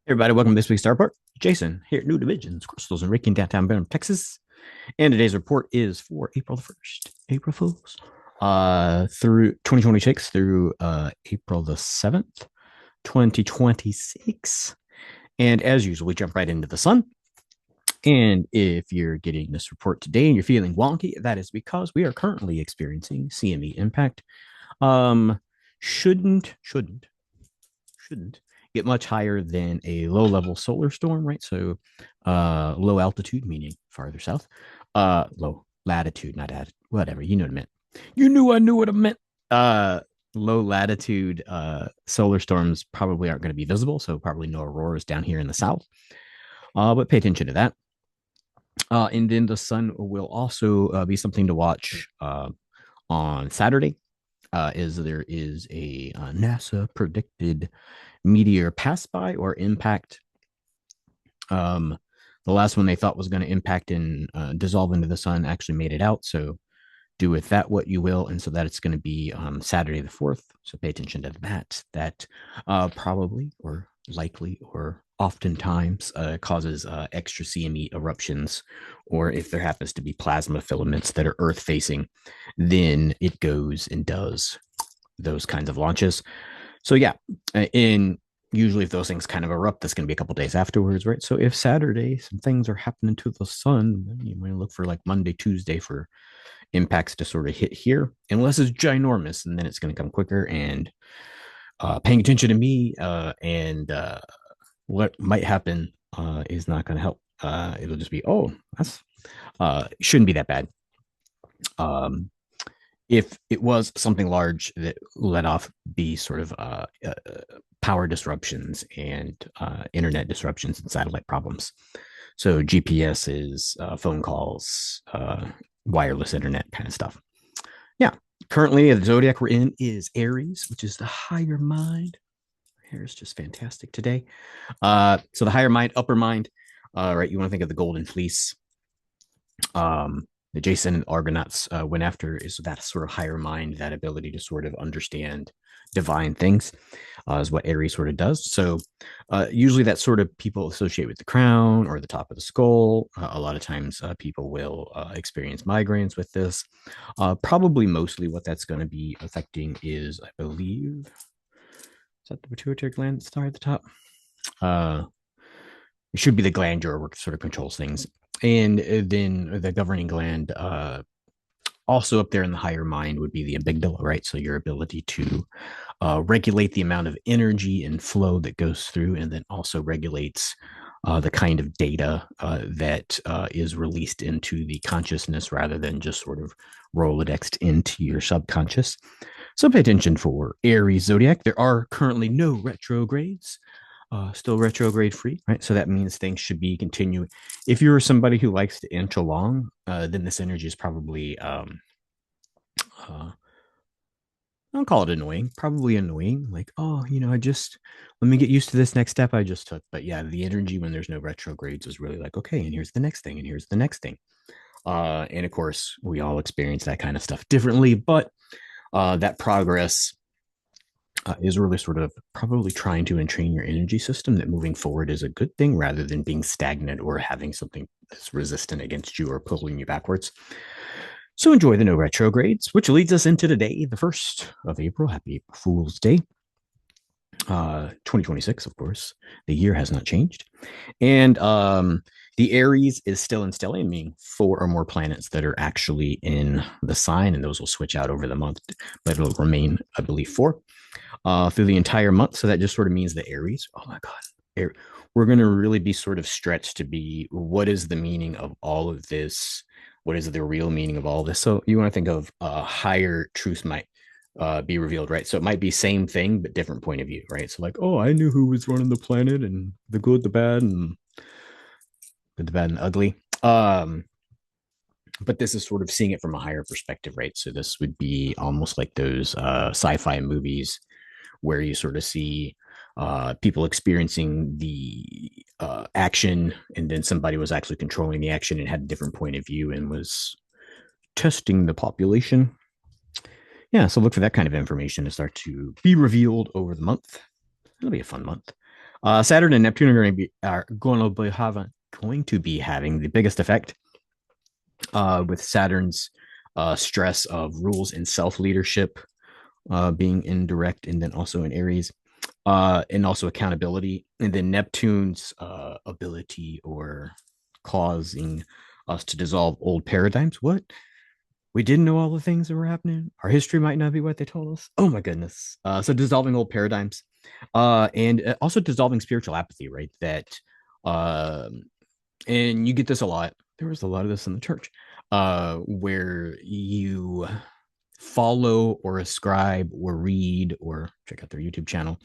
Hey everybody, welcome to this week's Star Report. Jason here at New Divisions, Crystals and Ricky in downtown Boone, Texas. And today's report is for April the 1st, April Fools, through 2026 through April the 7th, 2026. And as usual, we jump right into the sun. And if you're getting this report today and you're feeling wonky, that is because we are currently experiencing CME impact. Um, shouldn't get much higher than a low level solar storm, right? So low altitude, meaning farther south, low latitude, not at whatever, you know what I meant. You knew I knew what I meant. Uh Low latitude solar storms probably aren't going to be visible, so probably no auroras down here in the south. But pay attention to that. And then the sun will also be something to watch on Saturday. Is there is a NASA predicted meteor pass by or impact. Um, the last one they thought was going to impact and dissolve into the sun actually made it out. So do with that what you will. And so that it's going to be Saturday the 4th. So pay attention to that. That probably or likely or oftentimes causes extra CME eruptions. Or if there happens to be plasma filaments that are Earth facing, then it goes and does those kinds of launches. So yeah, in usually if those things kind of erupt, that's going to be a couple days afterwards, right? So if Saturday some things are happening to the sun, then you might look for like Monday, Tuesday for impacts to sort of hit here, unless it's ginormous, and then it's going to come quicker. And paying attention to me and what might happen is not going to help. It'll just be, oh, that's shouldn't be that bad. Um, if it was something large that let off be sort of power disruptions and internet disruptions and satellite problems. So GPS is phone calls, wireless internet kind of stuff. Yeah. Currently, the zodiac we're in is Aries, which is the higher mind. Hair is just fantastic today. So the higher mind, upper mind, right? You want to think of the golden fleece. The Jason and Argonauts went after is that sort of higher mind, that ability to sort of understand divine things, is what Aries sort of does. So usually that sort of people associate with the crown or the top of the skull. A lot of times people will experience migraines with this. Probably mostly what that's going to be affecting is, I believe, is that the pituitary gland star at the top? Uh, it should be the glandular work sort of controls things. And then the governing gland, also up there in the higher mind, would be the amygdala, right? So your ability to regulate the amount of energy and flow that goes through, and then also regulates the kind of data that is released into the consciousness rather than just sort of Rolodexed into your subconscious. So pay attention for Aries zodiac. There are currently no retrogrades, still retrograde free, right? So that means things should be continuing. If you're somebody who likes to inch along, then this energy is probably, I'll call it annoying, probably annoying. Like, oh, I just let me get used to this next step I just took. But yeah, the energy when there's no retrogrades is really like, okay, and here's the next thing, and here's the next thing. And of course, we all experience that kind of stuff differently, but that progress is really sort of probably trying to entrain your energy system that moving forward is a good thing rather than being stagnant or having something that's resistant against you or pulling you backwards. So enjoy the no retrogrades, which leads us into today, the 1st of April. Happy Fool's Day. 2026, of course. The year has not changed. And the Aries is still in stellium, meaning 4 or more planets that are actually in the sign, and those will switch out over the month, but it'll remain, I believe, 4 through the entire month. So that just sort of means the Aries. Oh my God. We're going to really be sort of stretched to be what is the meaning of all of this? What is the real meaning of all of this? So you want to think of higher truths might be revealed, right? So it might be same thing, but different point of view, right? So like, oh, I knew who was running the planet and the good, the bad, and the bad and ugly. But this is sort of seeing it from a higher perspective, right? So this would be almost like those sci-fi movies where you sort of see people experiencing the action, and then somebody was actually controlling the action and had a different point of view and was testing the population. Yeah, so look for that kind of information to start to be revealed over the month. It'll be a fun month. Saturn and Neptune going to be having the biggest effect with Saturn's stress of rules and self leadership being indirect, and then also in Aries, and also accountability, and then Neptune's ability or causing us to dissolve old paradigms. What? We didn't know all the things that were happening. Our history might not be what they told us. Oh my goodness. So dissolving old paradigms, and also dissolving spiritual apathy, right? That, uh, and you get this a lot. There was a lot of this in the church, where you follow or ascribe or read or check out their YouTube channel,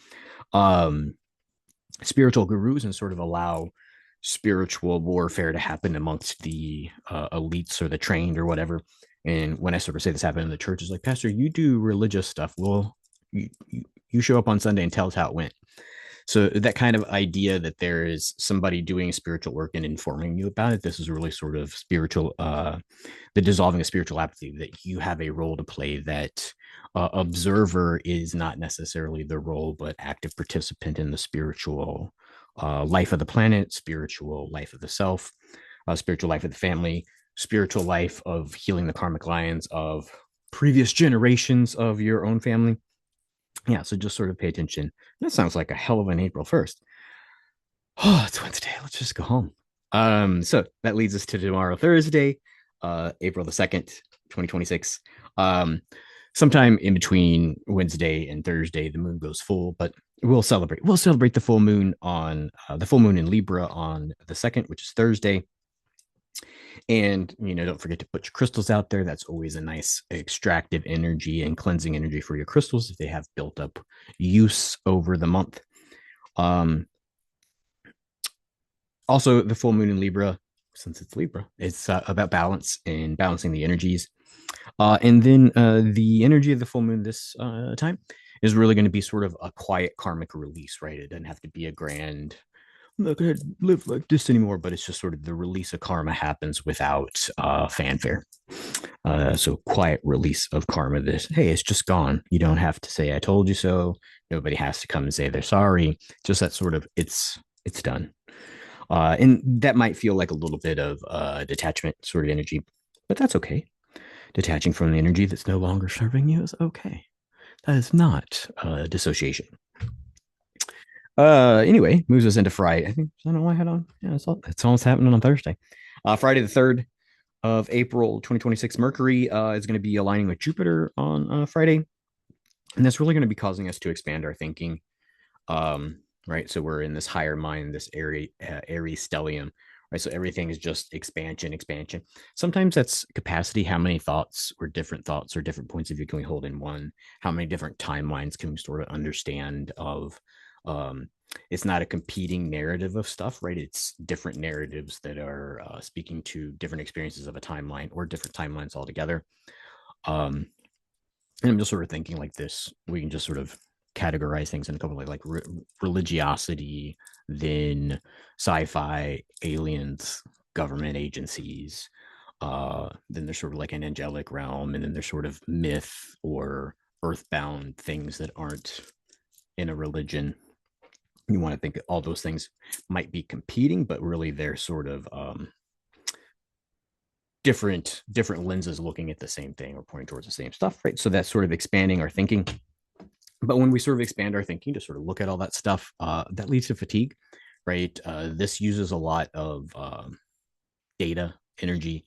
um, spiritual gurus, and sort of allow spiritual warfare to happen amongst the elites or the trained or whatever. And when I sort of say this happened in the church, it's like, Pastor, you do religious stuff. Well, you show up on Sunday and tell us how it went. So that kind of idea that there is somebody doing spiritual work and informing you about it, this is really sort of spiritual, the dissolving of spiritual apathy, that you have a role to play, that observer is not necessarily the role, but active participant in the spiritual life of the planet, spiritual life of the self, spiritual life of the family, spiritual life of healing the karmic lions of previous generations of your own family. Yeah, so just sort of pay attention. That sounds like a hell of an April 1st. Oh, it's Wednesday. Let's just go home. So that leads us to tomorrow, Thursday, April the 2nd, 2026. Um, sometime in between Wednesday and Thursday, the moon goes full, but we'll celebrate the full moon on the full moon in Libra on the 2nd, which is Thursday. And, don't forget to put your crystals out there. That's always a nice extractive energy and cleansing energy for your crystals if they have built up use over the month. Um, Also, the full moon in Libra, since it's Libra, it's about balance and balancing the energies. And then the energy of the full moon this time is really going to be sort of a quiet karmic release, right? It doesn't have to be a grand, I'm not going to live like this anymore, but it's just sort of the release of karma happens without fanfare. So quiet release of karma. This, hey, it's just gone. You don't have to say I told you so. Nobody has to come and say they're sorry. Just that sort of it's done. And that might feel like a little bit of detachment sort of energy, but that's okay. Detaching from the energy that's no longer serving you is okay. That is not dissociation. Anyway, moves us into Friday. I think I don't know why I had on. Yeah, that's all that's happening on Thursday. Friday the 3rd of April 2026, Mercury is going to be aligning with Jupiter on Friday. And that's really going to be causing us to expand our thinking. Right. So we're in this higher mind, this Aries stellium, right? So everything is just expansion, expansion. Sometimes that's capacity. How many thoughts or different points of view can we hold in one? How many different timelines can we sort of understand of? Um, it's not a competing narrative of stuff, right? It's different narratives that are speaking to different experiences of a timeline or different timelines altogether. Um, and I'm just sort of thinking like this. We can just sort of categorize things in a couple of religiosity, then sci-fi, aliens, government agencies. Then there's sort of like an angelic realm, and then there's sort of myth or earthbound things that aren't in a religion. You want to think all those things might be competing, but really they're sort of different lenses looking at the same thing or pointing towards the same stuff, right? So that's sort of expanding our thinking. But when we sort of expand our thinking to sort of look at all that stuff, that leads to fatigue, right? This uses a lot of data, energy,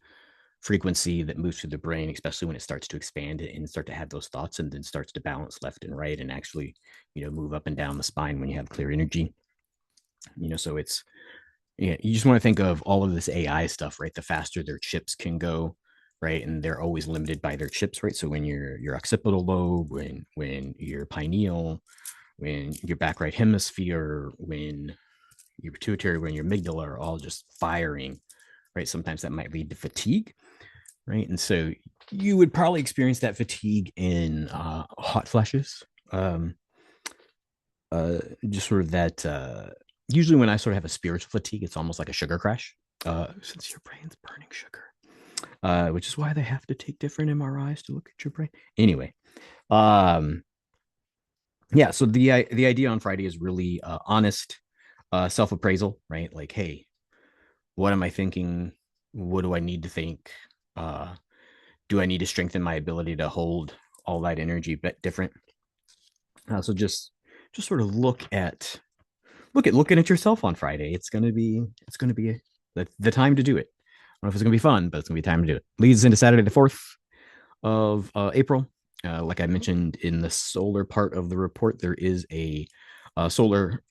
frequency that moves through the brain, especially when it starts to expand and start to have those thoughts, and then starts to balance left and right, and actually, move up and down the spine when you have clear energy. So it's, yeah, you just want to think of all of this AI stuff, right? The faster their chips can go, right? And they're always limited by their chips, right? So when your occipital lobe, when your pineal, when your back right hemisphere, when your pituitary, when your amygdala are all just firing, right? Sometimes that might lead to fatigue, right? And so you would probably experience that fatigue in hot flashes. Just sort of that. Usually, when I sort of have a spiritual fatigue, it's almost like a sugar crash, since your brain's burning sugar, which is why they have to take different MRIs to look at your brain. Anyway, um, yeah. So the idea on Friday is really honest, self appraisal, right? Like, hey, what am I thinking? What do I need to think? Uh, do I need to strengthen my ability to hold all that energy but different? So just sort of looking at yourself on Friday. It's gonna be the time to do it. I don't know if it's gonna be fun, but it's gonna be time to do it. Leads into Saturday the 4th of April. Like I mentioned in the solar part of the report, there is a solar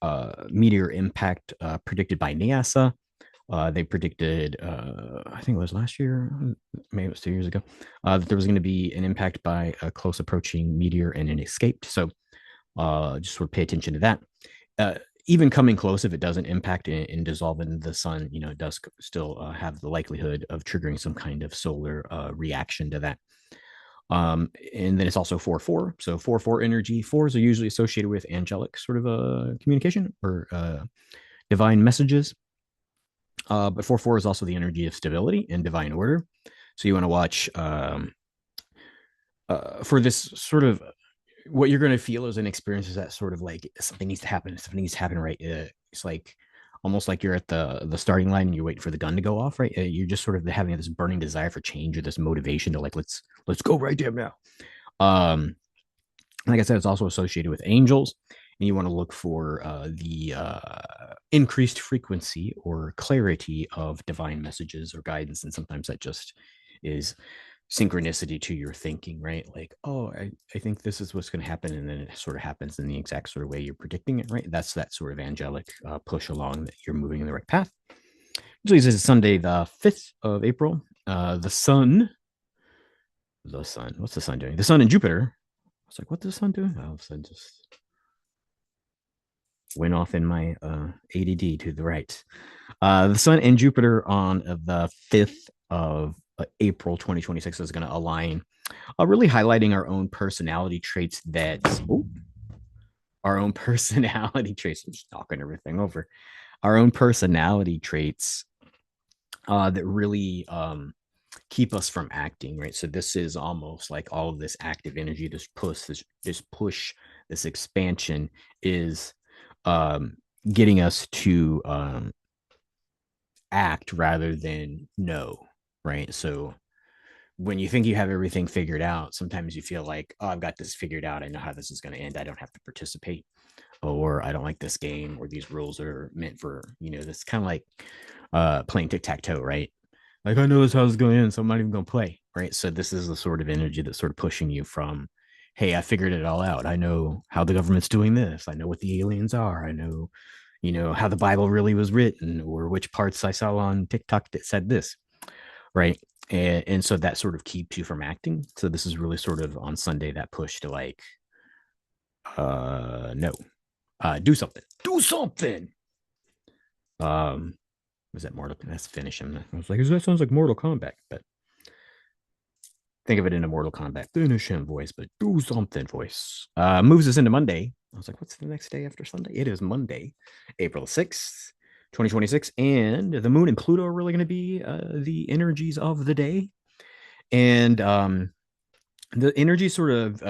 meteor impact predicted by NASA. They predicted, I think it was last year, maybe it was 2 years ago, that there was going to be an impact by a close approaching meteor and it escaped. So just sort of pay attention to that. Uh, Even coming close, if it doesn't impact and dissolve in the sun, it does still have the likelihood of triggering some kind of solar reaction to that. And then it's also 4-4. So 4-4 energy. Fours are usually associated with angelic sort of communication or divine messages. But 4-4 is also the energy of stability and divine order. So you want to watch for this sort of what you're going to feel as an experience is that sort of like something needs to happen right. It's like almost like you're at the starting line and you're waiting for the gun to go off, right? You're just sort of having this burning desire for change or this motivation to like let's go right there now. Um, like I said, it's also associated with angels, and you want to look for the increased frequency or clarity of divine messages or guidance. And sometimes that just is synchronicity to your thinking, right? Like, oh, I think this is what's going to happen. And then it sort of happens in the exact sort of way you're predicting it, right? That's that sort of angelic push along that you're moving in the right path. Usually this is Sunday, the 5th of April. What's the sun doing? The sun and Jupiter. I was like, what does the sun do? All of a sudden, just went off in my ADD to the right. The sun and Jupiter on the 5th of April 2026 is going to align, really highlighting our own personality traits that, oh, our own personality traits. I'm just knocking everything over. Our own personality traits that really keep us from acting, right? So this is almost like all of this active energy, this push, this expansion is um, getting us to act rather than know, right? So when you think you have everything figured out, sometimes you feel like, oh, I've got this figured out. I know how this is going to end. I don't have to participate, or I don't like this game, or these rules are meant for, this kind of like playing tic tac toe, right? Like, I know this how it's going to end, so I'm not even going to play, right? So this is the sort of energy that's sort of pushing you from, hey, I figured it all out. I know how the government's doing this. I know what the aliens are. I know, how the Bible really was written, or which parts I saw on TikTok that said this, right? And so that sort of keeps you from acting. So this is really sort of on Sunday that push to like, no, do something. Um, was that Mortal? That's finish him. I was like, that sounds like Mortal Kombat, but think of it in a Mortal Kombat finish him voice, but do something voice. Moves us into Monday. I was like, what's the next day after Sunday? It is Monday, April 6th, 2026. And the moon and Pluto are really going to be the energies of the day. And the energy is sort of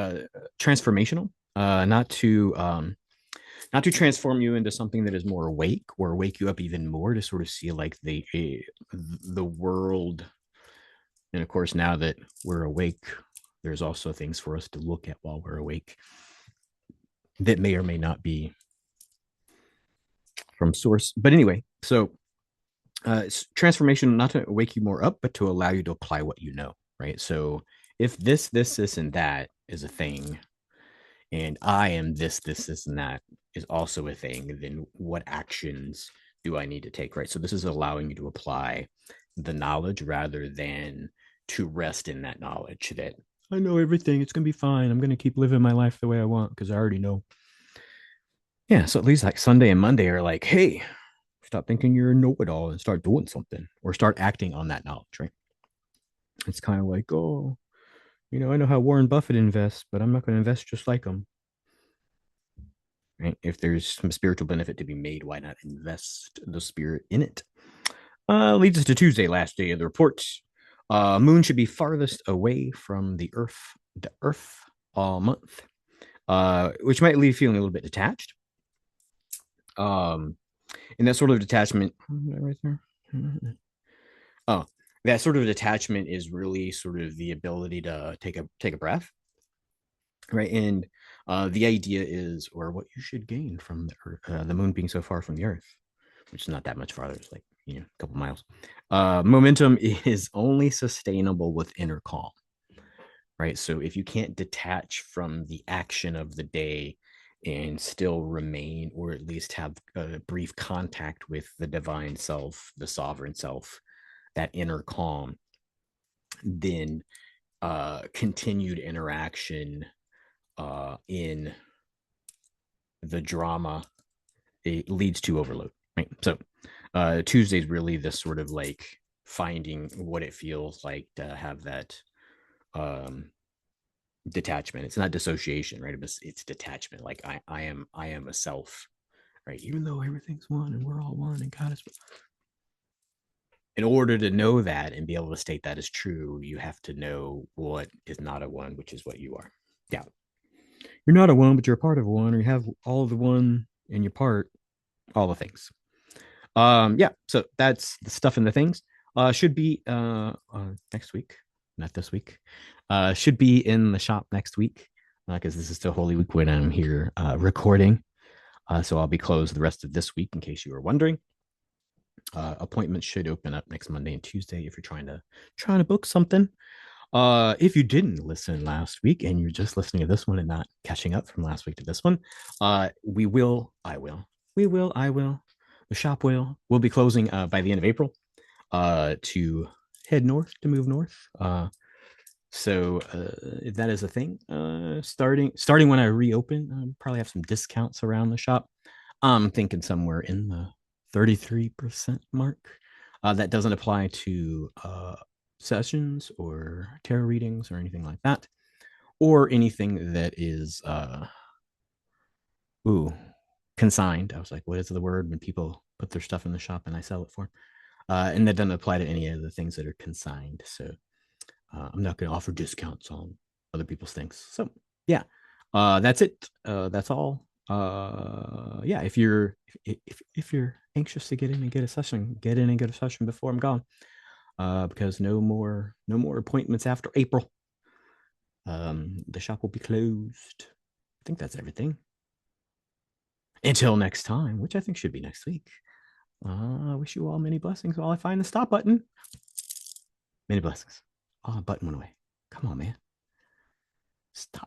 transformational, not to transform you into something that is more awake or wake you up even more to sort of see like the world. And of course, now that we're awake, there's also things for us to look at while we're awake that may or may not be from source. But anyway, so it's transformation, not to wake you more up, but to allow you to apply what you know, right? So if this, and that is a thing, and I am this, and that is also a thing, then what actions do I need to take, right? So this is allowing you to apply the knowledge rather than to rest in that knowledge that I know everything. It's going to be fine. I'm going to keep living my life the way I want because I already know. Yeah. So at least like Sunday and Monday are like, hey, stop thinking you're a know it all and start doing something or start acting on that knowledge, right? It's kind of like, oh, I know how Warren Buffett invests, but I'm not going to invest just like him. Right? If there's some spiritual benefit to be made, why not invest the spirit in it? Leads us to Tuesday, last day of the report. Moon should be farthest away from the Earth all month, which might leave you feeling a little bit detached. Um, And that sort of detachment, right there. Oh, that sort of detachment is really sort of the ability to take a breath, right? And the idea is, or what you should gain from the Earth, the moon being so far from the Earth, which is not that much farther. It's like a couple miles. Momentum is only sustainable with inner calm, right? So if you can't detach from the action of the day and still remain, or at least have a brief contact with the divine self, the sovereign self, that inner calm, then continued interaction in the drama, it leads to overload, right? So Tuesday is really this sort of like finding what it feels like to have that um, detachment. It's not dissociation, right? It's detachment. Like I am a self, right? Even though everything's one and we're all one and God is. In order to know that and be able to state that is true, you have to know what is not a one, which is what you are. Yeah, you're not a one, but you're a part of one, or you have all of the one and your part, all the things. Yeah, so that's the stuff and the things. Should be next week, not this week. Should be in the shop next week because this is still Holy Week when I'm here recording. So I'll be closed the rest of this week in case you were wondering. Appointments should open up next Monday and Tuesday if you're trying to book something. If you didn't listen last week and you're just listening to this one and not catching up from last week to this one, I will, the shop will be closing by the end of April to head north, to move north. So that is a thing. Starting when I reopen, I'll probably have some discounts around the shop. I'm thinking somewhere in the 33% mark. That doesn't apply to sessions or tarot readings or anything like that, or anything that is ooh consigned. I was like, what is the word when people put their stuff in the shop and I sell it for? And that doesn't apply to any of the things that are consigned. So I'm not going to offer discounts on other people's things. So yeah, that's it. That's all. Yeah, if you're anxious to get in and get a session, get in and get a session before I'm gone. Because no more appointments after April. The shop will be closed. I think that's everything. Until next time, which I think should be next week. I wish you all many blessings while I find the stop button. Many blessings. Oh, button went away. Come on, man. Stop.